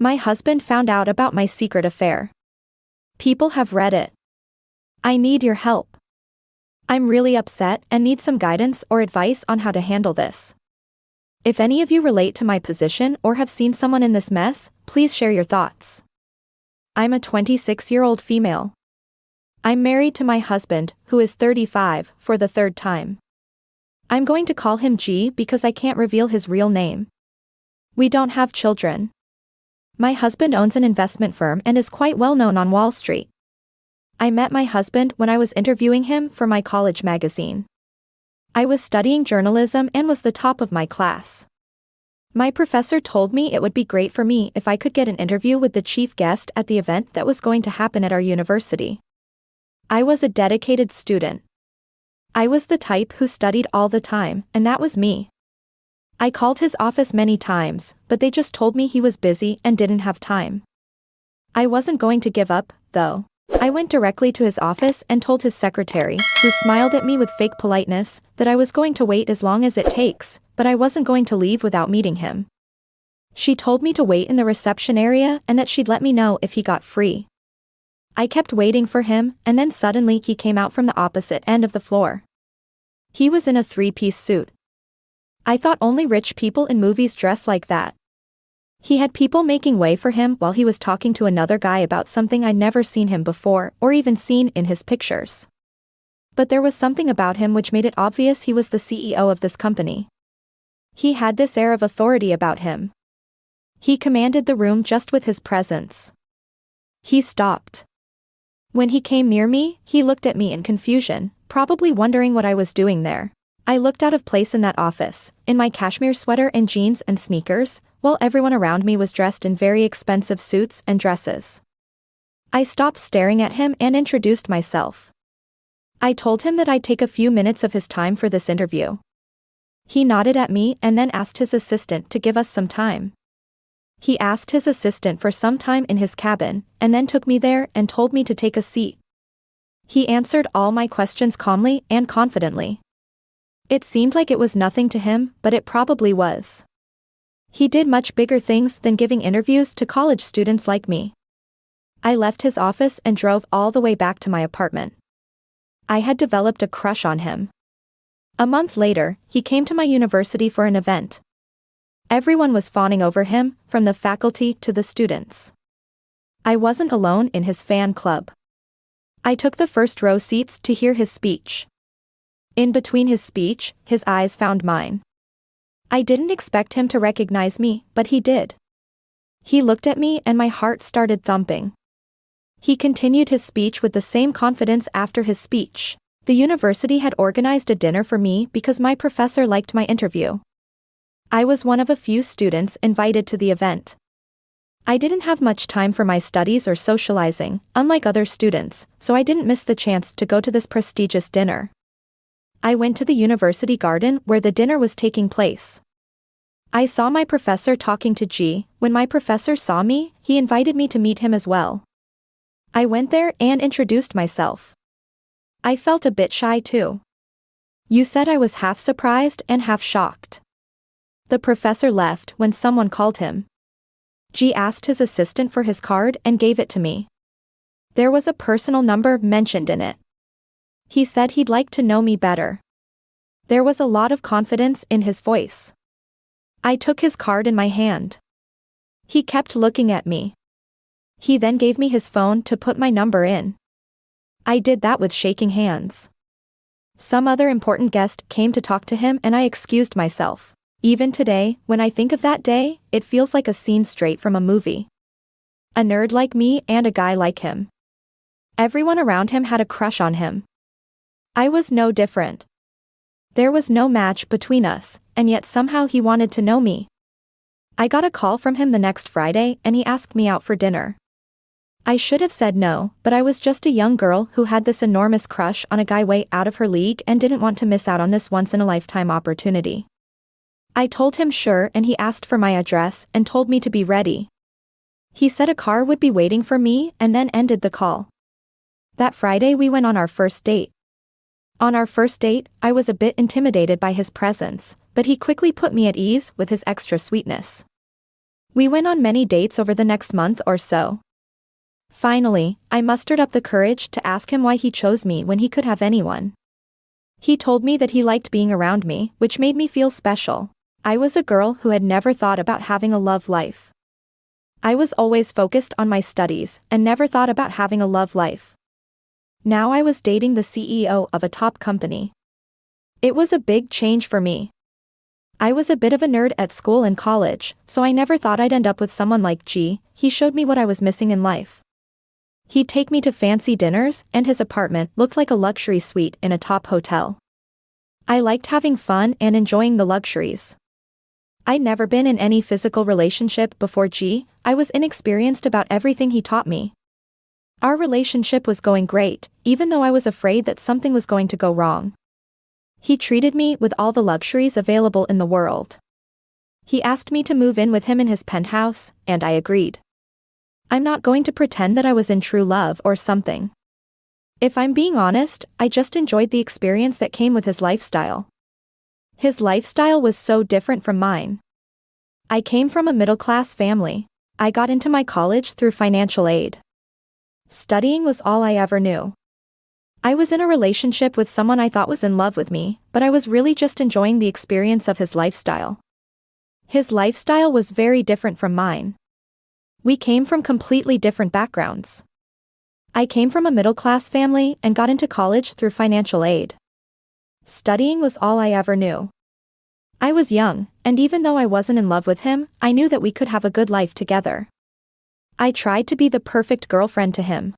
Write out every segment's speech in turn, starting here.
My husband found out about my secret affair. People have read it. I need your help. I'm really upset and need some guidance or advice on how to handle this. If any of you relate to my position or have seen someone in this mess, please share your thoughts. I'm a 26-year-old female. I'm married to my husband, who is 35, for the third time. I'm going to call him G because I can't reveal his real name. We don't have children. My husband owns an investment firm and is quite well known on Wall Street. I met my husband when I was interviewing him for my college magazine. I was studying journalism and was the top of my class. My professor told me it would be great for me if I could get an interview with the chief guest at the event that was going to happen at our university. I was a dedicated student. I was the type who studied all the time, and that was me. I called his office many times, but they just told me he was busy and didn't have time. I wasn't going to give up, though. I went directly to his office and told his secretary, who smiled at me with fake politeness, that I was going to wait as long as it takes, but I wasn't going to leave without meeting him. She told me to wait in the reception area and that she'd let me know if he got free. I kept waiting for him, and then suddenly he came out from the opposite end of the floor. He was in a three-piece suit. I thought only rich people in movies dress like that. He had people making way for him while he was talking to another guy about something I'd never seen him before or even seen in his pictures. But there was something about him which made it obvious he was the CEO of this company. He had this air of authority about him. He commanded the room just with his presence. He stopped. When he came near me, he looked at me in confusion, probably wondering what I was doing there. I looked out of place in that office, in my cashmere sweater and jeans and sneakers, while everyone around me was dressed in very expensive suits and dresses. I stopped staring at him and introduced myself. I told him that I'd take a few minutes of his time for this interview. He nodded at me and then asked his assistant to give us some time. He asked his assistant for some time in his cabin, and then took me there and told me to take a seat. He answered all my questions calmly and confidently. It seemed like it was nothing to him, but it probably was. He did much bigger things than giving interviews to college students like me. I left his office and drove all the way back to my apartment. I had developed a crush on him. A month later, he came to my university for an event. Everyone was fawning over him, from the faculty to the students. I wasn't alone in his fan club. I took the first row seats to hear his speech. In between his speech, his eyes found mine. I didn't expect him to recognize me, but he did. He looked at me and my heart started thumping. He continued his speech with the same confidence after his speech. The university had organized a dinner for me because my professor liked my interview. I was one of a few students invited to the event. I didn't have much time for my studies or socializing, unlike other students, so I didn't miss the chance to go to this prestigious dinner. I went to the university garden where the dinner was taking place. I saw my professor talking to G. When my professor saw me, he invited me to meet him as well. I went there and introduced myself. I felt a bit shy too. You said I was half surprised and half shocked. The professor left when someone called him. G asked his assistant for his card and gave it to me. There was a personal number mentioned in it. He said he'd like to know me better. There was a lot of confidence in his voice. I took his card in my hand. He kept looking at me. He then gave me his phone to put my number in. I did that with shaking hands. Some other important guest came to talk to him and I excused myself. Even today, when I think of that day, it feels like a scene straight from a movie. A nerd like me and a guy like him. Everyone around him had a crush on him. I was no different. There was no match between us, and yet somehow he wanted to know me. I got a call from him the next Friday and he asked me out for dinner. I should have said no, but I was just a young girl who had this enormous crush on a guy way out of her league and didn't want to miss out on this once-in-a-lifetime opportunity. I told him sure and he asked for my address and told me to be ready. He said a car would be waiting for me and then ended the call. That Friday we went on our first date. On our first date, I was a bit intimidated by his presence, but he quickly put me at ease with his extra sweetness. We went on many dates over the next month or so. Finally, I mustered up the courage to ask him why he chose me when he could have anyone. He told me that he liked being around me, which made me feel special. I was a girl who had never thought about having a love life. I was always focused on my studies and never thought about having a love life. Now I was dating the CEO of a top company. It was a big change for me. I was a bit of a nerd at school and college, so I never thought I'd end up with someone like G. He showed me what I was missing in life. He'd take me to fancy dinners, and his apartment looked like a luxury suite in a top hotel. I liked having fun and enjoying the luxuries. I'd never been in any physical relationship before G. I was inexperienced about everything he taught me. Our relationship was going great, even though I was afraid that something was going to go wrong. He treated me with all the luxuries available in the world. He asked me to move in with him in his penthouse, and I agreed. I'm not going to pretend that I was in true love or something. If I'm being honest, I just enjoyed the experience that came with his lifestyle. His lifestyle was so different from mine. I came from a middle-class family. I got into my college through financial aid. Studying was all I ever knew. I was in a relationship with someone I thought was in love with me, but I was really just enjoying the experience of his lifestyle. His lifestyle was very different from mine. We came from completely different backgrounds. I came from a middle-class family and got into college through financial aid. Studying was all I ever knew. I was young, and even though I wasn't in love with him, I knew that we could have a good life together. I tried to be the perfect girlfriend to him.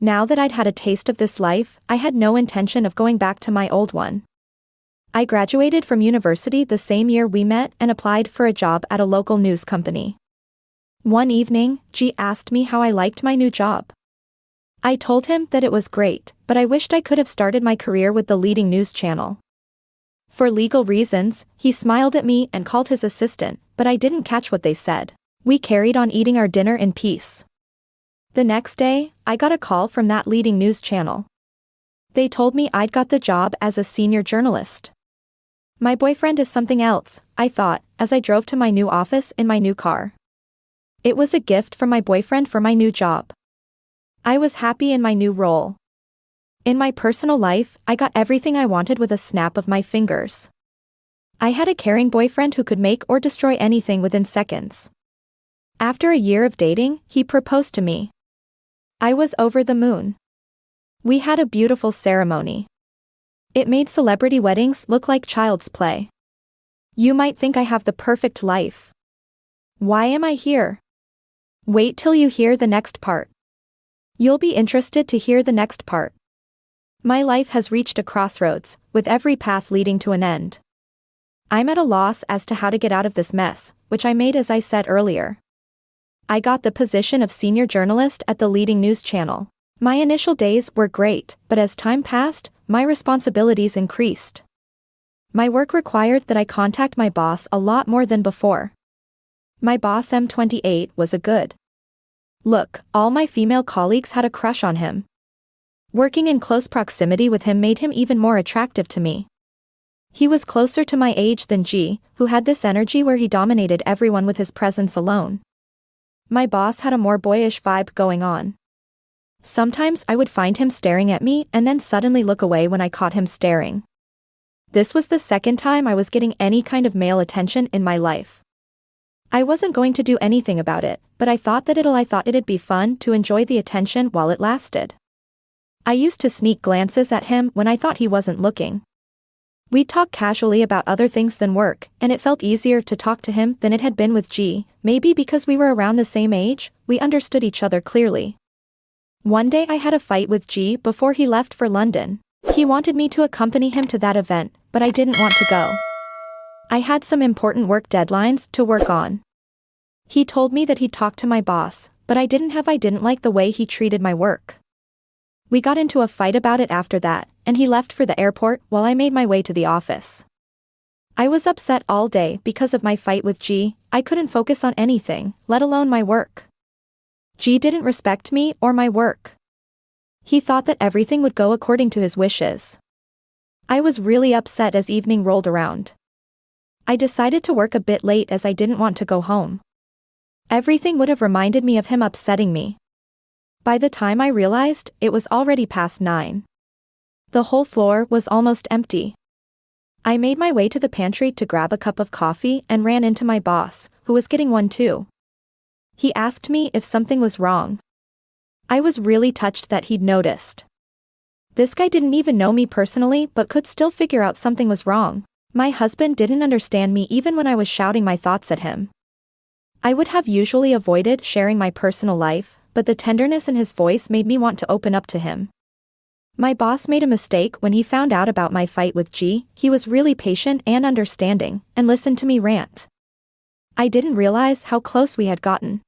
Now that I'd had a taste of this life, I had no intention of going back to my old one. I graduated from university the same year we met and applied for a job at a local news company. One evening, G asked me how I liked my new job. I told him that it was great, but I wished I could have started my career with the leading news channel. For legal reasons, he smiled at me and called his assistant, but I didn't catch what they said. We carried on eating our dinner in peace. The next day, I got a call from that leading news channel. They told me I'd got the job as a senior journalist. My boyfriend is something else, I thought, as I drove to my new office in my new car. It was a gift from my boyfriend for my new job. I was happy in my new role. In my personal life, I got everything I wanted with a snap of my fingers. I had a caring boyfriend who could make or destroy anything within seconds. After a year of dating, he proposed to me. I was over the moon. We had a beautiful ceremony. It made celebrity weddings look like child's play. You might think I have the perfect life. Why am I here? Wait till you hear the next part. You'll be interested to hear the next part. My life has reached a crossroads, with every path leading to an end. I'm at a loss as to how to get out of this mess, which I made as I said earlier. I got the position of senior journalist at the leading news channel. My initial days were great, but as time passed, my responsibilities increased. My work required that I contact my boss a lot more than before. My boss M28 was a good look. All my female colleagues had a crush on him. Working in close proximity with him made him even more attractive to me. He was closer to my age than G, who had this energy where he dominated everyone with his presence alone. My boss had a more boyish vibe going on. Sometimes I would find him staring at me and then suddenly look away when I caught him staring. This was the second time I was getting any kind of male attention in my life. I wasn't going to do anything about it, but I thought it'd be fun to enjoy the attention while it lasted. I used to sneak glances at him when I thought he wasn't looking. We'd talk casually about other things than work, and it felt easier to talk to him than it had been with G. Maybe because we were around the same age, we understood each other clearly. One day I had a fight with G before he left for London. He wanted me to accompany him to that event, but I didn't want to go. I had some important work deadlines to work on. He told me that he'd talk to my boss, but I didn't like the way he treated my work. We got into a fight about it after that, and he left for the airport while I made my way to the office. I was upset all day because of my fight with G. I couldn't focus on anything, let alone my work. G didn't respect me or my work. He thought that everything would go according to his wishes. I was really upset as evening rolled around. I decided to work a bit late as I didn't want to go home. Everything would have reminded me of him upsetting me. By the time I realized, it was already past 9. The whole floor was almost empty. I made my way to the pantry to grab a cup of coffee and ran into my boss, who was getting one too. He asked me if something was wrong. I was really touched that he'd noticed. This guy didn't even know me personally but could still figure out something was wrong. My husband didn't understand me even when I was shouting my thoughts at him. I would have usually avoided sharing my personal life, but the tenderness in his voice made me want to open up to him. My boss made a mistake when he found out about my fight with G. He was really patient and understanding, and listened to me rant. I didn't realize how close we had gotten.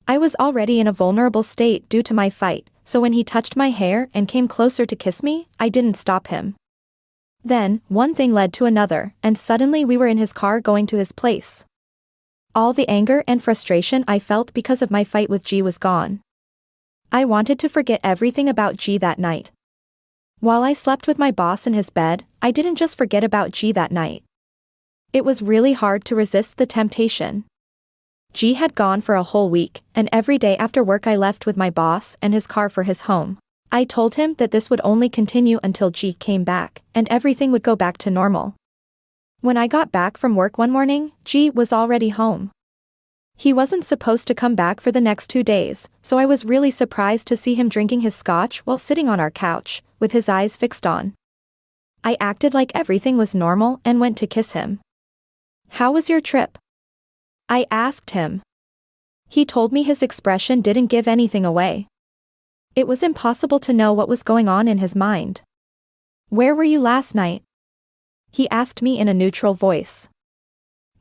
I was already in a vulnerable state due to my fight, so when he touched my hair and came closer to kiss me, I didn't stop him. Then, one thing led to another, and suddenly we were in his car going to his place. All the anger and frustration I felt because of my fight with G was gone. I wanted to forget everything about G that night. While I slept with my boss in his bed, I didn't just forget about G that night. It was really hard to resist the temptation. G had gone for a whole week, and every day after work I left with my boss and his car for his home. I told him that this would only continue until G came back, and everything would go back to normal. When I got back from work one morning, G was already home. He wasn't supposed to come back for the next 2 days, so I was really surprised to see him drinking his scotch while sitting on our couch, with his eyes fixed on. I acted like everything was normal and went to kiss him. "How was your trip?" I asked him. He told me his expression didn't give anything away. It was impossible to know what was going on in his mind. "Where were you last night?" He asked me in a neutral voice.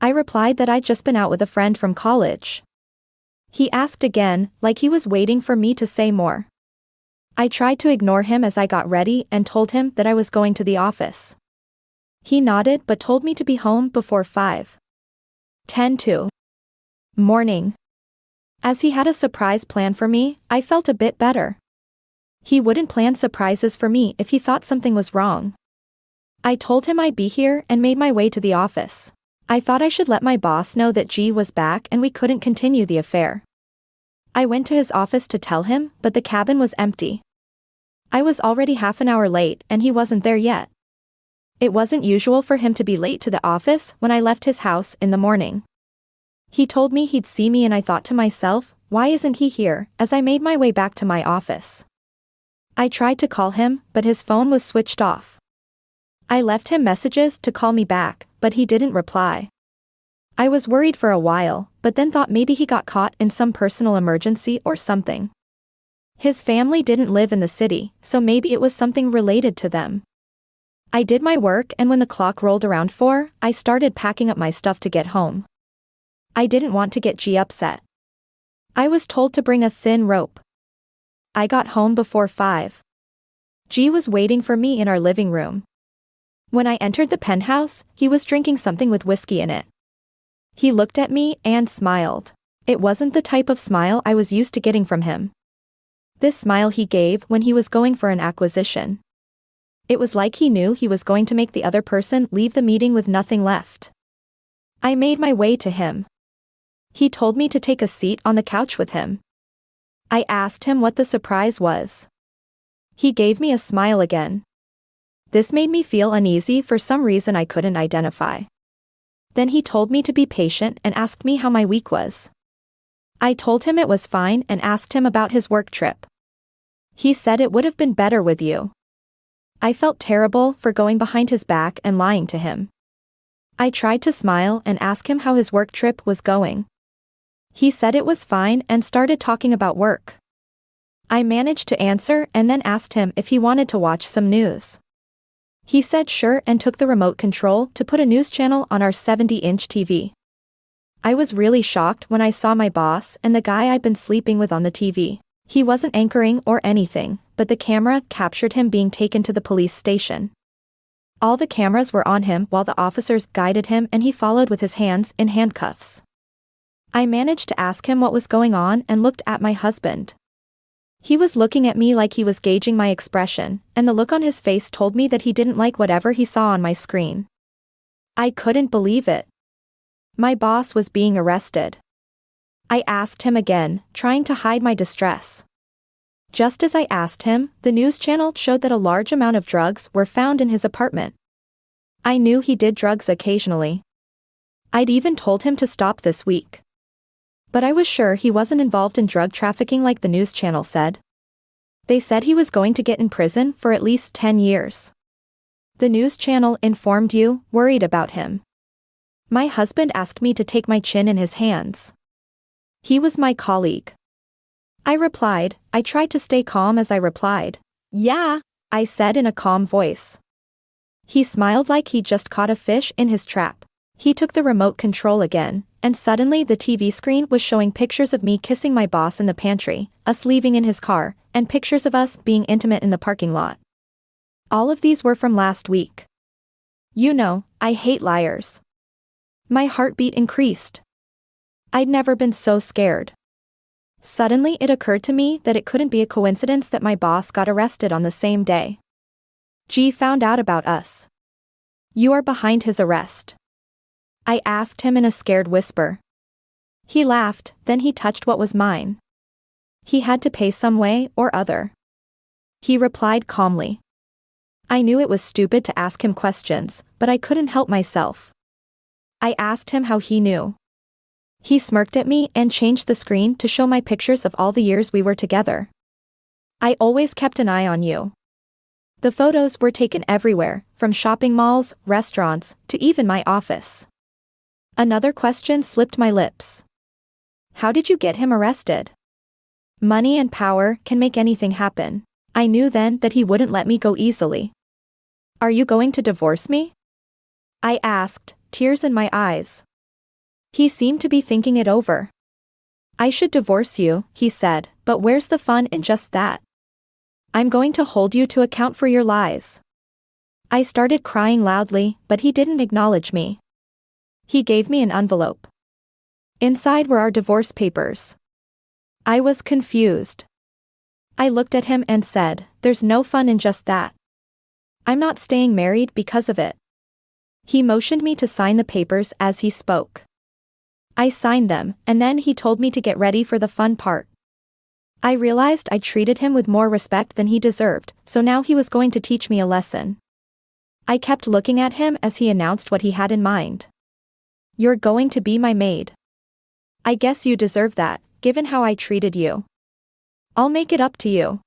I replied that I'd just been out with a friend from college. He asked again, like he was waiting for me to say more. I tried to ignore him as I got ready and told him that I was going to the office. He nodded but told me to be home before 5:10 to morning. As he had a surprise plan for me, I felt a bit better. He wouldn't plan surprises for me if he thought something was wrong. I told him I'd be here and made my way to the office. I thought I should let my boss know that G was back and we couldn't continue the affair. I went to his office to tell him, but the cabin was empty. I was already half an hour late and he wasn't there yet. It wasn't usual for him to be late to the office when I left his house in the morning. He told me he'd see me and I thought to myself, why isn't he here, as I made my way back to my office. I tried to call him, but his phone was switched off. I left him messages to call me back, but he didn't reply. I was worried for a while, but then thought maybe he got caught in some personal emergency or something. His family didn't live in the city, so maybe it was something related to them. I did my work and when the clock rolled around 4, I started packing up my stuff to get home. I didn't want to get G upset. I was told to bring a thin rope. I got home before 5. G was waiting for me in our living room. When I entered the penthouse, he was drinking something with whiskey in it. He looked at me and smiled. It wasn't the type of smile I was used to getting from him. This smile he gave when he was going for an acquisition. It was like he knew he was going to make the other person leave the meeting with nothing left. I made my way to him. He told me to take a seat on the couch with him. I asked him what the surprise was. He gave me a smile again. This made me feel uneasy for some reason I couldn't identify. Then he told me to be patient and asked me how my week was. I told him it was fine and asked him about his work trip. He said it would have been better with you. I felt terrible for going behind his back and lying to him. I tried to smile and ask him how his work trip was going. He said it was fine and started talking about work. I managed to answer and then asked him if he wanted to watch some news. He said sure and took the remote control to put a news channel on our 70-inch TV. I was really shocked when I saw my boss and the guy I'd been sleeping with on the TV. He wasn't anchoring or anything, but the camera captured him being taken to the police station. All the cameras were on him while the officers guided him and he followed with his hands in handcuffs. I managed to ask him what was going on and looked at my husband. He was looking at me like he was gauging my expression, and the look on his face told me that he didn't like whatever he saw on my screen. I couldn't believe it. My boss was being arrested. I asked him again, trying to hide my distress. Just as I asked him, the news channel showed that a large amount of drugs were found in his apartment. I knew he did drugs occasionally. I'd even told him to stop this week. But I was sure he wasn't involved in drug trafficking like the news channel said. They said he was going to get in prison for at least 10 years. The news channel informed you, worried about him. My husband asked me to take my chin in his hands. He was my colleague. I replied. I tried to stay calm as I replied. Yeah, I said in a calm voice. He smiled like he'd just caught a fish in his trap. He took the remote control again, and suddenly the TV screen was showing pictures of me kissing my boss in the pantry, us leaving in his car, and pictures of us being intimate in the parking lot. All of these were from last week. You know, I hate liars. My heartbeat increased. I'd never been so scared. Suddenly it occurred to me that it couldn't be a coincidence that my boss got arrested on the same day. G found out about us. You are behind his arrest. I asked him in a scared whisper. He laughed, then he touched what was mine. He had to pay some way or other. He replied calmly. I knew it was stupid to ask him questions, but I couldn't help myself. I asked him how he knew. He smirked at me and changed the screen to show my pictures of all the years we were together. I always kept an eye on you. The photos were taken everywhere, from shopping malls, restaurants, to even my office. Another question slipped my lips. How did you get him arrested? Money and power can make anything happen. I knew then that he wouldn't let me go easily. Are you going to divorce me? I asked, tears in my eyes. He seemed to be thinking it over. I should divorce you, he said, but where's the fun in just that? I'm going to hold you to account for your lies. I started crying loudly, but he didn't acknowledge me. He gave me an envelope. Inside were our divorce papers. I was confused. I looked at him and said, there's no fun in just that. I'm not staying married because of it. He motioned me to sign the papers as he spoke. I signed them, and then he told me to get ready for the fun part. I realized I treated him with more respect than he deserved, so now he was going to teach me a lesson. I kept looking at him as he announced what he had in mind. You're going to be my maid. I guess you deserve that, given how I treated you. I'll make it up to you.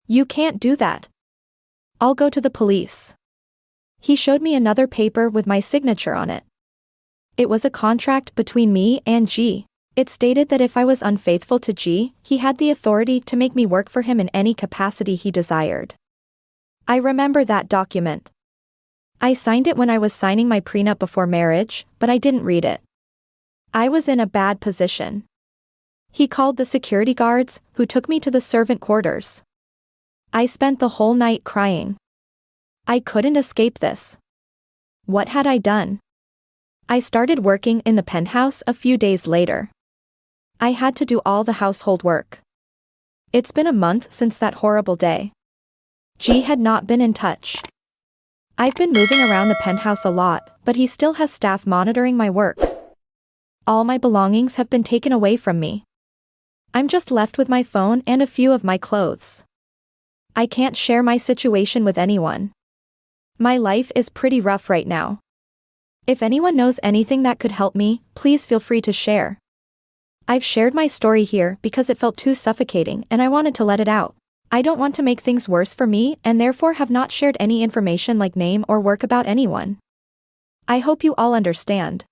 You can't do that. I'll go to the police. He showed me another paper with my signature on it. It was a contract between me and G. It stated that if I was unfaithful to G, he had the authority to make me work for him in any capacity he desired. I remember that document. I signed it when I was signing my prenup before marriage, but I didn't read it. I was in a bad position. He called the security guards, who took me to the servant quarters. I spent the whole night crying. I couldn't escape this. What had I done? I started working in the penthouse a few days later. I had to do all the household work. It's been a month since that horrible day. G had not been in touch. I've been moving around the penthouse a lot, but he still has staff monitoring my work. All my belongings have been taken away from me. I'm just left with my phone and a few of my clothes. I can't share my situation with anyone. My life is pretty rough right now. If anyone knows anything that could help me, please feel free to share. I've shared my story here because it felt too suffocating and I wanted to let it out. I don't want to make things worse for me and therefore have not shared any information like name or work about anyone. I hope you all understand.